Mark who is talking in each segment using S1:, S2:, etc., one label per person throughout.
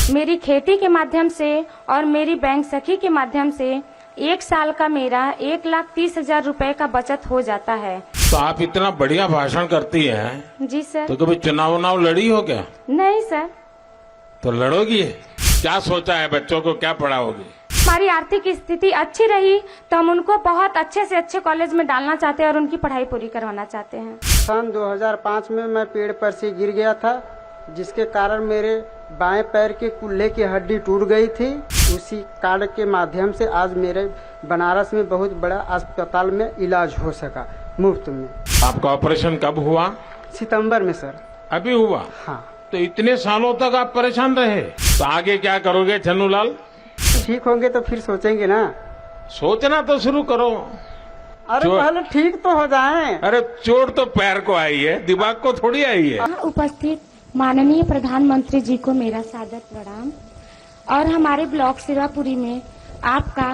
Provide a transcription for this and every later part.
S1: मेरी खेती के माध्यम से और मेरी बैंक सखी के माध्यम से 1 साल का मेरा 1,30,000 रुपए का बचत हो जाता है।
S2: तो आप इतना बढ़िया भाषण करती हैं।
S1: जी सर।
S2: तो कभी चुनाव लड़ी हो क्या?
S1: नहीं सर।
S2: तो लड़ोगी? क्या सोचा है, बच्चों को क्या पढ़ाओगी?
S1: हमारी आर्थिक स्थिति अच्छी रही तो हम उनको बहुत अच्छे से अच्छे कॉलेज में डालना चाहते हैं और उनकी पढ़ाई पूरी करवाना चाहते हैं।
S3: सन 2005 में मैं पेड़ पर से गिर गया था, जिसके कारण मेरे बाएं पैर के कुल्हे की हड्डी टूट गई थी। उसी कार्ड के माध्यम से आज मेरे बनारस में बहुत बड़ा अस्पताल में इलाज हो सका मुफ्त में।
S2: आपका ऑपरेशन कब हुआ?
S3: सितंबर में सर।
S2: अभी हुआ?
S3: हाँ।
S2: तो इतने सालों तक आप परेशान रहे, तो आगे क्या करोगे छन्नूलाल?
S3: ठीक होंगे तो फिर सोचेंगे ना।
S2: सोचना तो शुरू करो।
S3: अरे पहले ठीक तो हो जाएं।
S2: अरे चोट तो पैर को आई है, दिमाग को थोड़ी आई है।
S1: उपस्थित माननीय प्रधानमंत्री जी को मेरा सादर प्रणाम और हमारे ब्लॉक सेवापुरी में आपका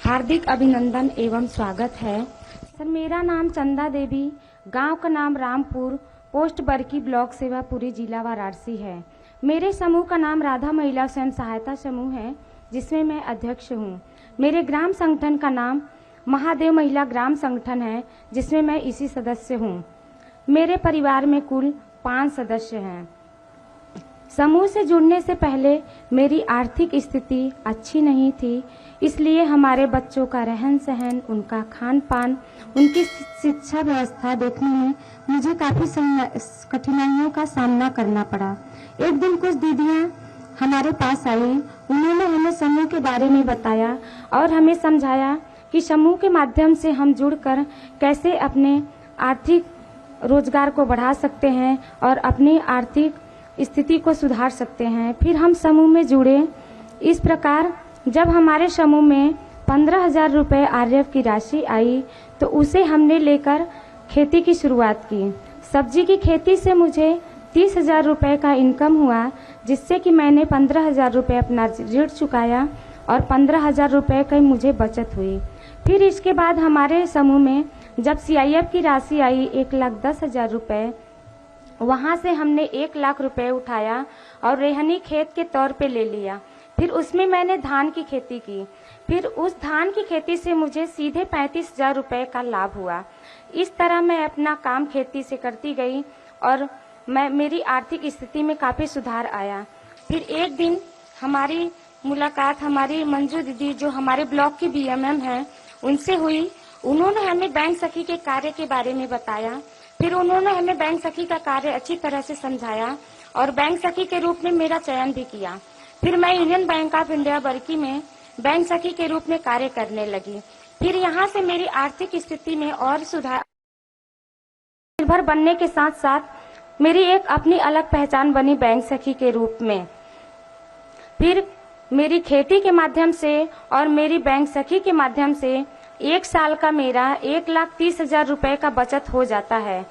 S1: हार्दिक अभिनंदन एवं स्वागत है। सर, मेरा नाम चंदा देवी, गांव का नाम रामपुर, पोस्ट बरकी, ब्लॉक सेवापुरी, जिला वाराणसी है। मेरे समूह का नाम राधा महिला स्वयं सहायता समूह है, जिसमें मैं अध्यक्ष हूँ। मेरे ग्राम संगठन का नाम महादेव महिला ग्राम संगठन है, जिसमें मैं इसी सदस्य हूँ। मेरे परिवार में कुल 5 सदस्य हैं। समूह से जुड़ने से पहले मेरी आर्थिक स्थिति अच्छी नहीं थी, इसलिए हमारे बच्चों का रहन सहन, उनका खान पान, उनकी शिक्षा व्यवस्था देखने में मुझे काफी कठिनाइयों का सामना करना पड़ा। एक दिन कुछ दीदियां हमारे पास आई, उन्होंने हमें समूह के बारे में बताया और हमें समझाया कि समूह के माध्यम से हम जुड़कर कैसे अपने आर्थिक रोजगार को बढ़ा सकते हैं और अपनी आर्थिक स्थिति को सुधार सकते हैं। फिर हम समूह में जुड़े। इस प्रकार जब हमारे समूह में 15,000 रुपए आरएफ की राशि आई तो उसे हमने लेकर खेती की शुरुआत की। सब्जी की खेती से मुझे 30,000 रुपए का इनकम हुआ, जिससे कि मैंने 15,000 रुपए अपना ऋण चुकाया और 15,000 रुपए की मुझे बचत हुई। फिर इसके बाद हमारे समूह में जब सीआईएफ की राशि आई 1,10,000 रुपए, वहां से हमने 1 लाख रुपए उठाया और रेहनी खेत के तौर पे ले लिया। फिर उसमें मैंने धान की खेती की। फिर उस धान की खेती से मुझे सीधे 35,000 रुपए का लाभ हुआ। इस तरह मैं अपना काम खेती से करती गई और मेरी आर्थिक स्थिति में काफी सुधार आया। फिर एक दिन हमारी मुलाकात हमारी मंजू दीदी, जो हमारे ब्लॉक की बीएमएम हैं, उनसे हुई। उन्होंने हमें बैंक सखी के कार्य के बारे में बताया। फिर उन्होंने हमें बैंक सखी का कार्य अच्छी तरह से समझाया और बैंक सखी के रूप में मेरा चयन भी किया। फिर मैं यूनियन बैंक ऑफ इंडिया बरकी में बैंक सखी के रूप में कार्य करने लगी। फिर यहाँ से मेरी आर्थिक स्थिति में और सुधार निर्भर बनने के साथ साथ मेरी एक अपनी अलग पहचान बनी बैंक सखी के रूप में। फिर मेरी खेती के माध्यम से और मेरी बैंक सखी के माध्यम से 1 साल का मेरा 1,30,000 रुपए का बचत हो जाता है।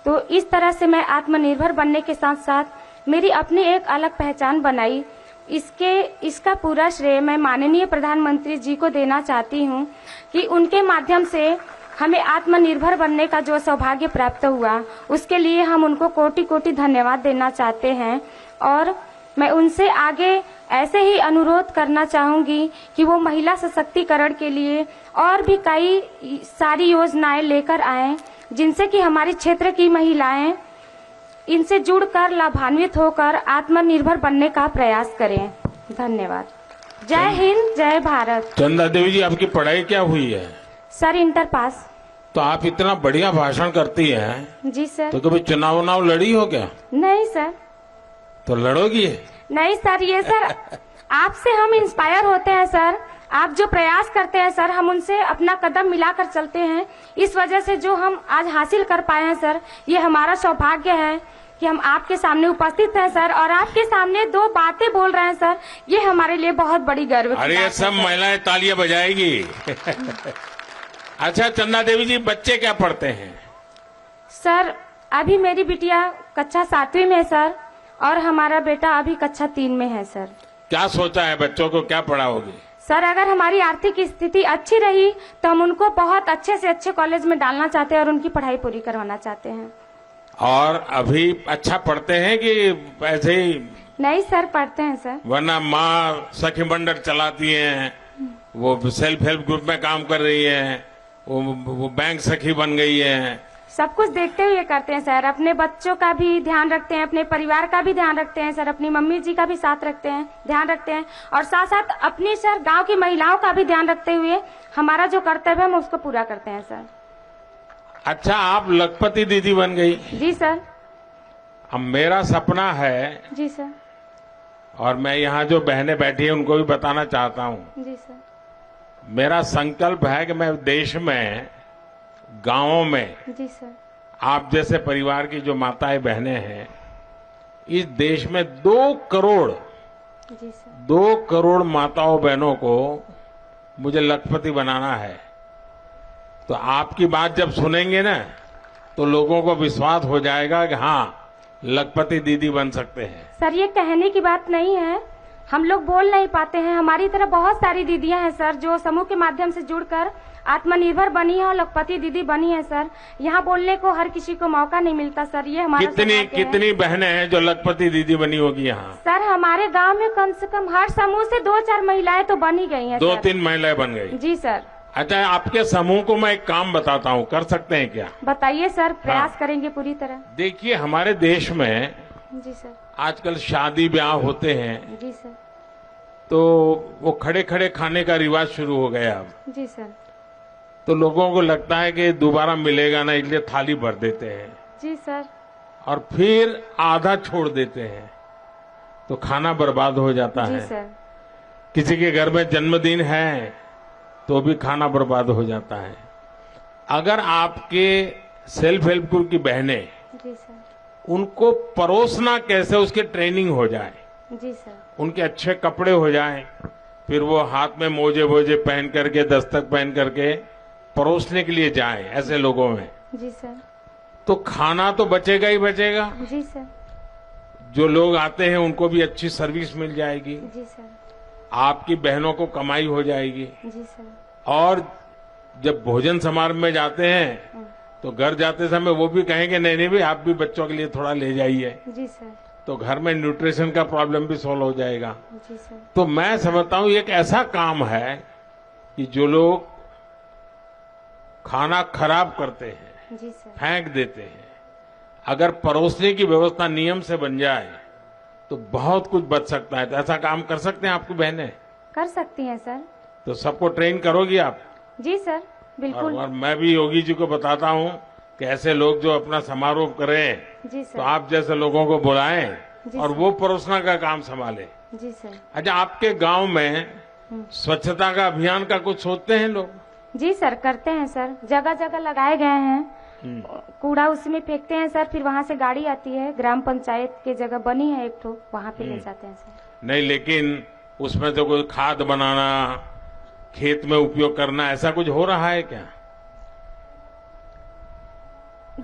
S1: तो इस तरह से मैं आत्मनिर्भर बनने के साथ साथ मेरी अपनी एक अलग पहचान बनाई। इसका पूरा श्रेय मैं माननीय प्रधानमंत्री जी को देना चाहती हूँ कि उनके माध्यम से हमें आत्मनिर्भर बनने का जो सौभाग्य प्राप्त हुआ, उसके लिए हम उनको कोटि कोटि धन्यवाद देना चाहते हैं। और मैं उनसे आगे ऐसे ही अनुरोध करना चाहूंगी कि वो महिला सशक्तिकरण के लिए और भी कई सारी योजनाएं लेकर आएं, जिनसे कि हमारे क्षेत्र की महिलाएं इनसे जुड़कर लाभान्वित होकर आत्मनिर्भर बनने का प्रयास करें। धन्यवाद। जय हिंद, जय भारत।
S2: चंदा देवी जी, आपकी पढ़ाई क्या हुई है?
S1: Sir, inter pass.
S2: तो आप इतना बढ़िया भाषण करती हैं।
S1: जी सर।
S2: तो कभी चुनाव लड़ी हो क्या?
S1: नहीं सर।
S2: तो लड़ोगी?
S1: नहीं सर, ये सर आपसे हम इंस्पायर होते हैं सर। आप जो प्रयास करते हैं सर, हम उनसे अपना कदम मिलाकर चलते हैं। इस वजह से जो हम आज हासिल कर पाए हैं सर, ये हमारा सौभाग्य है कि हम आपके सामने उपस्थित हैं सर और आपके सामने 2 बातें बोल रहे हैं सर। ये हमारे लिए बहुत बड़ी गर्व की बात है।
S2: अरे सब महिलाएं तालियां बजाएगी। अच्छा चंदा देवी जी, बच्चे क्या पढ़ते हैं?
S1: सर, अभी मेरी बिटिया कक्षा 7वीं में है सर और हमारा बेटा अभी कक्षा 3 में है सर।
S2: क्या सोचा है, बच्चों को क्या पढ़ाओगी?
S1: सर, अगर हमारी आर्थिक स्थिति अच्छी रही तो हम उनको बहुत अच्छे से अच्छे कॉलेज में डालना चाहते हैं और उनकी पढ़ाई पूरी करवाना चाहते हैं।
S2: और अभी अच्छा पढ़ते हैं कि ऐसे ही
S1: नहीं सर, पढ़ते हैं सर।
S2: वरना माँ सखी मंडल चलाती हैं, वो सेल्फ हेल्प ग्रुप में काम कर रही है, वो बैंक सखी बन गई है।
S1: सब कुछ देखते हुए करते हैं सर। अपने बच्चों का भी ध्यान रखते हैं, अपने परिवार का भी ध्यान रखते हैं सर, अपनी मम्मी जी का भी साथ रखते हैं, ध्यान रखते हैं, और साथ साथ अपनी सर गांव की महिलाओं का भी ध्यान रखते हुए हमारा जो कर्तव्य है हम उसको पूरा करते हैं सर।
S2: अच्छा, आप लखपति दीदी बन गई।
S1: जी सर।
S2: अब मेरा सपना है,
S1: जी सर।
S2: और मैं यहाँ जो बहनें बैठी हैं उनको भी बताना चाहता हूँ,
S1: जी सर।
S2: मेरा संकल्प है कि मैं देश में, गांवों में,
S1: जी सर।
S2: आप जैसे परिवार की जो माताएं बहनें हैं, इस देश में 2 करोड़
S1: जी सर।
S2: 2 करोड़ माताओं बहनों को मुझे लखपति बनाना है। तो आपकी बात जब सुनेंगे ना, तो लोगों को विश्वास हो जाएगा कि हाँ, लखपति दीदी बन सकते हैं।
S1: सर, ये कहने की बात नहीं है, हम लोग बोल नहीं पाते हैं। हमारी तरह बहुत सारी दीदियां हैं सर जो समूह के माध्यम से जुड़कर आत्मनिर्भर बनी है और लखपति दीदी बनी है सर। यहाँ बोलने को हर किसी को मौका नहीं मिलता सर, ये हमारा
S2: कितनी बहनें हैं जो लखपति दीदी बनी होगी यहाँ?
S1: सर, हमारे गांव में कम से कम हर समूह से 2-4 महिलाएं तो बनी गई हैं।
S2: 2-3 महिलाएं बन गई?
S1: जी सर।
S2: अच्छा, आपके समूह को मैं एक काम बताता हूँ, कर सकते हैं क्या?
S1: बताइए सर, प्रयास करेंगे पूरी तरह।
S2: देखिए, हमारे देश में
S1: जी सर
S2: आजकल शादी ब्याह होते हैं,
S1: जी सर,
S2: तो वो खड़े खड़े खाने का रिवाज शुरू हो गया अब।
S1: जी सर।
S2: तो लोगों को लगता है कि दोबारा मिलेगा ना, इसलिए थाली भर देते हैं।
S1: जी सर।
S2: और फिर आधा छोड़ देते हैं, तो खाना बर्बाद हो जाता
S1: जी
S2: है।
S1: सर।
S2: किसी के घर में जन्मदिन है तो भी खाना बर्बाद हो जाता है। अगर आपके सेल्फ हेल्प ग्रुप की बहनें,
S1: जी सर।
S2: उनको परोसना कैसे, उसकी ट्रेनिंग हो जाए,
S1: जी सर।
S2: उनके अच्छे कपड़े हो जाएं, फिर वो हाथ में मोजे वोजे पहन करके, दस्तक पहन करके परोसने के लिए जाएं ऐसे लोगों में,
S1: जी सर।
S2: तो खाना तो बचेगा ही बचेगा।
S1: जी सर।
S2: जो लोग आते हैं उनको भी अच्छी सर्विस मिल जाएगी,
S1: जी सर।
S2: आपकी बहनों को कमाई हो जाएगी।
S1: जी सर।
S2: और जब भोजन समारोह में जाते हैं तो घर जाते समय वो भी कहेंगे नहीं नहीं भाई, आप भी बच्चों के लिए थोड़ा ले जाइए,
S1: जी सर।
S2: तो घर में न्यूट्रिशन का प्रॉब्लम भी सॉल्व हो जाएगा।
S1: जी सर।
S2: तो मैं समझता हूँ ये एक ऐसा काम है कि जो लोग खाना खराब करते हैं,
S1: जी सर।
S2: फेंक देते हैं, अगर परोसने की व्यवस्था नियम से बन जाए तो बहुत कुछ बच सकता है। तो ऐसा काम कर सकते हैं आपकी बहनें?
S1: कर सकती हैं सर।
S2: तो सबको ट्रेन करोगी आप?
S1: जी सर, बिल्कुल।
S2: और मैं भी योगी जी को बताता हूँ कि ऐसे लोग जो अपना समारोह करें,
S1: जी सर।
S2: तो आप जैसे लोगों को बुलाएं
S1: जी
S2: और
S1: सर।
S2: वो परोसना का काम संभाले।
S1: जी सर।
S2: अच्छा, आपके गांव में स्वच्छता का अभियान का कुछ सोचते हैं लोग?
S1: जी सर, करते हैं सर। जगह जगह लगाए गए हैं, कूड़ा उसमें फेंकते हैं सर, फिर वहाँ से गाड़ी आती है, ग्राम पंचायत के जगह बनी है एक ठो, वहाँ पे ले जाते हैं सर।
S2: नहीं, लेकिन उसमें तो कोई खाद बनाना, खेत में उपयोग करना, ऐसा कुछ हो रहा है क्या?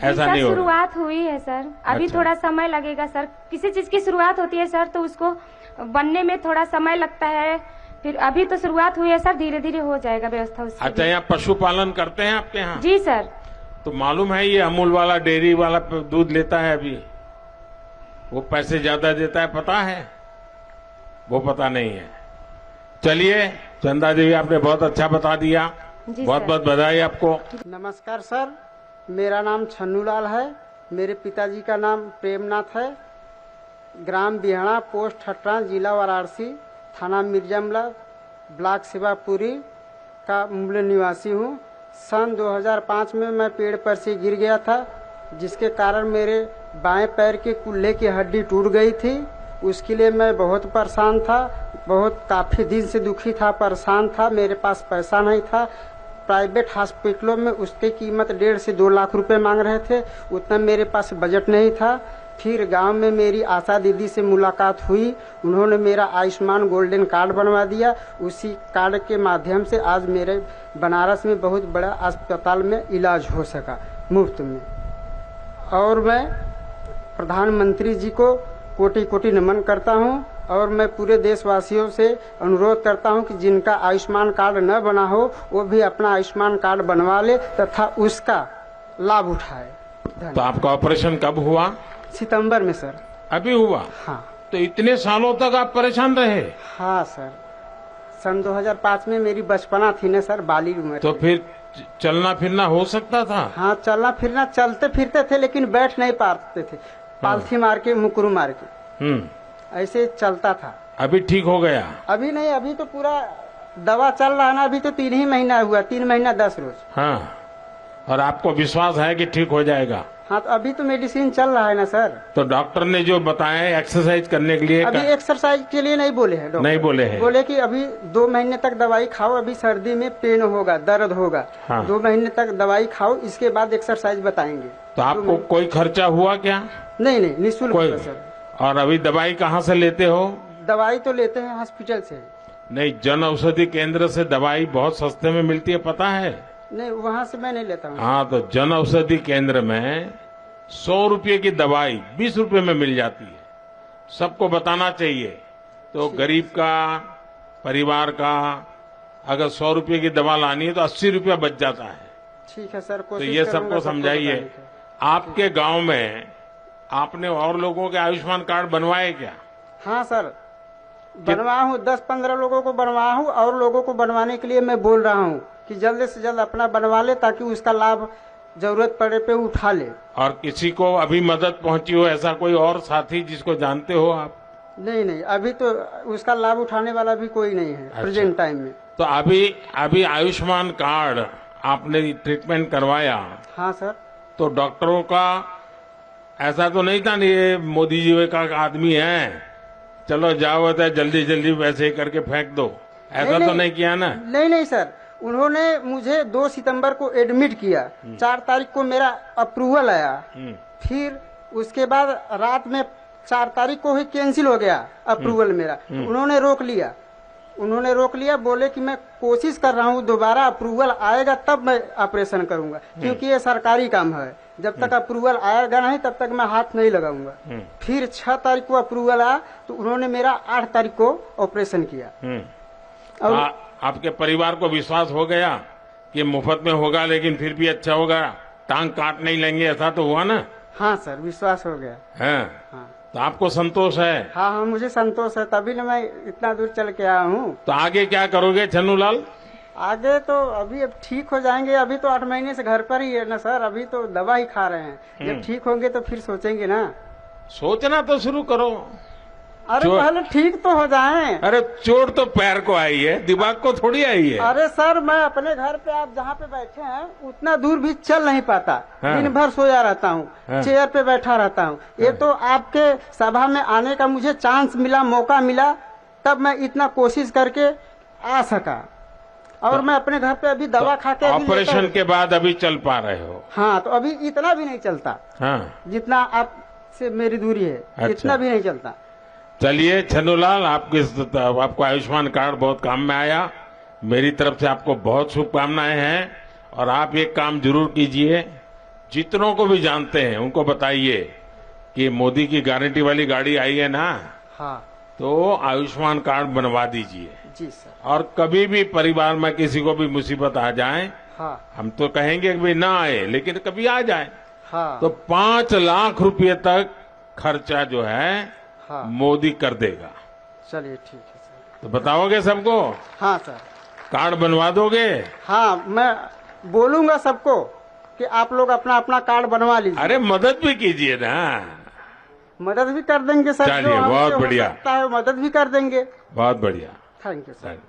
S2: ऐसा नहीं हो रहा?
S1: शुरुआत हुई है सर, अभी
S2: अच्छा।
S1: थोड़ा समय लगेगा सर। किसी चीज की शुरुआत होती है सर तो उसको बनने में थोड़ा समय लगता है, फिर अभी तो शुरुआत हुई है सर, धीरे धीरे हो जाएगा व्यवस्था उसकी।
S2: अच्छा, यहाँ पशुपालन करते हैं आपके यहाँ?
S1: जी सर।
S2: तो मालूम है ये अमूल वाला डेयरी वाला दूध लेता है अभी, वो पैसे ज्यादा देता है, पता है? वो पता नहीं है। चलिए चंदा देवी, आपने बहुत अच्छा बता दिया, बहुत बहुत बधाई आपको।
S3: नमस्कार सर, मेरा नाम छन्नूलाल है, मेरे पिताजी का नाम प्रेमनाथ है। ग्राम बिहाड़ा, पोस्ट हटरा, जिला वाराणसी, थाना मिर्जामला, ब्लॉक शिवापुरी का मूल निवासी हूँ। सन 2005 में मैं पेड़ पर से गिर गया था, जिसके कारण मेरे बाएं पैर के कुल्हे की हड्डी टूट गई थी। उसके लिए मैं बहुत परेशान था, बहुत काफी दिन से दुखी था, परेशान था। मेरे पास पैसा नहीं था। प्राइवेट हॉस्पिटलों में उसकी कीमत 1.5 से 2 लाख रुपए मांग रहे थे, उतना मेरे पास बजट नहीं था। फिर गांव में मेरी आशा दीदी से मुलाकात हुई, उन्होंने मेरा आयुष्मान गोल्डन कार्ड बनवा दिया। उसी कार्ड के माध्यम से आज मेरे बनारस में बहुत बड़ा अस्पताल में इलाज हो सका मुफ्त में। और मैं प्रधानमंत्री जी को कोटि कोटि नमन करता हूं, और मैं पूरे देशवासियों से अनुरोध करता हूं कि जिनका आयुष्मान कार्ड न बना हो वो भी अपना आयुष्मान कार्ड बनवा ले तथा उसका लाभ उठाए।
S2: तो आपका ऑपरेशन कब हुआ?
S3: सितंबर में सर।
S2: अभी हुआ?
S3: हाँ।
S2: तो इतने सालों तक आप परेशान रहे?
S3: हाँ सर, सन 2005 में मेरी बचपना थी ना सर, बाली उम्र
S2: तो
S3: थी।
S2: फिर चलना फिरना हो सकता था?
S3: हाँ, चलना फिरना चलते फिरते थे, लेकिन बैठ नहीं पाते थे, पालथी मार के मुकरू मार के ऐसे चलता था।
S2: अभी ठीक हो गया?
S3: अभी नहीं, अभी तो पूरा दवा चल रहा है ना, अभी तो 3 ही महीना हुआ, 3 महीना 10 रोज।
S2: हाँ, और आपको विश्वास है कि ठीक हो जाएगा?
S3: हाँ, तो अभी तो मेडिसिन चल रहा है ना सर।
S2: तो डॉक्टर ने जो बताया एक्सरसाइज करने के लिए
S3: अभी एक्सरसाइज के लिए नहीं बोले हैं डॉक्टर।
S2: नहीं बोले हैं?
S3: बोले कि अभी 2 महीने तक दवाई खाओ, अभी सर्दी में पेन होगा, दर्द होगा।
S2: हाँ।
S3: 2 महीने तक दवाई खाओ, इसके बाद एक्सरसाइज बताएंगे।
S2: तो आपको कोई खर्चा हुआ क्या?
S3: नहीं, निःशुल्क
S2: कोई?
S3: होगा सर।
S2: और अभी दवाई कहाँ से लेते हो?
S3: दवाई तो लेते हैं हॉस्पिटल से।
S2: नहीं, जन औषधि केंद्र से दवाई बहुत सस्ते में मिलती है, पता है?
S3: नहीं, वहाँ से मैं नहीं लेता हूँ।
S2: हाँ, तो जन औषधि केंद्र में 100 रुपये की दवाई 20 रुपये में मिल जाती है। सबको बताना चाहिए। तो गरीब का, परिवार का अगर 100 रुपये की दवा लानी है तो 80 रुपया बच जाता है।
S3: ठीक है सर,
S2: तो
S3: कोशिश
S2: ये
S3: करूंगा
S2: सबको समझाइए।
S3: बताने की।
S2: आपके गांव में आपने और लोगों के आयुष्मान कार्ड बनवाए क्या?
S3: हाँ सर, बनवाया हूँ, 10-15 लोगों को बनवाया हूँ, और लोगों को बनवाने के लिए मैं बोल रहा हूँ कि जल्द से जल्द अपना बनवा ले, ताकि उसका लाभ जरूरत पड़े पे उठा ले।
S2: और किसी को अभी मदद पहुंची हो, ऐसा कोई और साथी जिसको जानते हो आप?
S3: नहीं, अभी तो उसका लाभ उठाने वाला भी कोई नहीं है।
S2: अच्छा।
S3: प्रेजेंट टाइम में।
S2: तो अभी आयुष्मान कार्ड आपने ट्रीटमेंट करवाया?
S3: हाँ सर।
S2: तो डॉक्टरों का ऐसा तो नहीं था, नहीं ये मोदी जी का आदमी है, चलो जाओ होता है जल्दी जल्दी वैसे ही करके फेंक दो, ऐसा तो नहीं किया ना?
S3: नहीं सर, उन्होंने मुझे 2 सितंबर को एडमिट किया, 4 तारीख को मेरा अप्रूवल आया, फिर उसके बाद रात में 4 तारीख को ही कैंसिल हो गया अप्रूवल मेरा। उन्होंने रोक लिया, बोले कि मैं कोशिश कर रहा हूँ, दोबारा अप्रूवल आएगा तब मैं ऑपरेशन करूंगा, क्योंकि ये सरकारी काम है, जब तक अप्रूवल आएगा नहीं तब तक मैं हाथ नहीं लगाऊंगा। फिर 6 तारीख को अप्रूवल आया, तो उन्होंने मेरा 8 तारीख को ऑपरेशन किया।
S2: और आपके परिवार को विश्वास हो गया कि मुफ्त में होगा, लेकिन फिर भी अच्छा होगा, टांग काट नहीं लेंगे, ऐसा तो हुआ ना?
S3: हाँ सर, विश्वास हो गया है।
S2: हाँ। तो आपको संतोष है?
S3: हाँ, मुझे संतोष है, तभी ना मैं इतना दूर चल के आया हूँ।
S2: तो आगे क्या करोगे छन्नूलाल?
S3: आगे तो अभी अब ठीक हो जाएंगे, अभी तो 8 महीने से घर पर ही है ना सर, अभी तो दवा ही खा रहे हैं। जब ठीक होंगे तो फिर सोचेंगे ना।
S2: सोचना तो शुरू करो।
S3: अरे पहले ठीक तो हो जाएं।
S2: अरे चोट तो पैर को आई है, दिमाग को थोड़ी आई है।
S3: अरे सर, मैं अपने घर पे, आप जहाँ पे बैठे हैं उतना दूर भी चल नहीं पाता।
S2: हाँ।
S3: दिन भर सोया रहता हूँ।
S2: हाँ।
S3: चेयर पे बैठा रहता हूँ। ये तो आपके सभा में आने का मुझे चांस मिला, मौका मिला, तब मैं इतना कोशिश करके आ सका। और मैं अपने घर पे अभी दवा खा के
S2: ऑपरेशन के बाद अभी चल पा रहे हो?
S3: हाँ, तो अभी इतना भी नहीं चलता।
S2: हाँ,
S3: जितना आपसे मेरी दूरी है।
S2: अच्छा।
S3: इतना भी नहीं चलता।
S2: चलिए छन्नूलाल, आपको आयुष्मान कार्ड बहुत काम में आया। मेरी तरफ से आपको बहुत शुभकामनाएं हैं। और आप एक काम जरूर कीजिए, जितनों को भी जानते हैं उनको बताइए कि मोदी की गारंटी वाली गाड़ी आई है ना,
S3: हाँ
S2: तो आयुष्मान कार्ड बनवा दीजिए।
S3: जी सर।
S2: और कभी भी परिवार में किसी को भी मुसीबत आ जाए,
S3: हाँ
S2: हम तो कहेंगे कि भाई ना आए, लेकिन कभी आ जाए
S3: हाँ
S2: तो 5 लाख रुपए तक खर्चा जो है
S3: हाँ।
S2: मोदी कर देगा।
S3: चलिए ठीक है सर।
S2: तो बताओगे सबको?
S3: हाँ सर।
S2: कार्ड बनवा दोगे?
S3: हाँ, मैं बोलूंगा सबको कि आप लोग अपना अपना कार्ड बनवा लीजिए।
S2: अरे मदद भी कीजिए ना।
S3: मदद भी कर देंगे सर।
S2: चलिए, बहुत बढ़िया।
S3: मदद भी कर देंगे।
S2: बहुत बढ़िया।
S3: Thank you sir.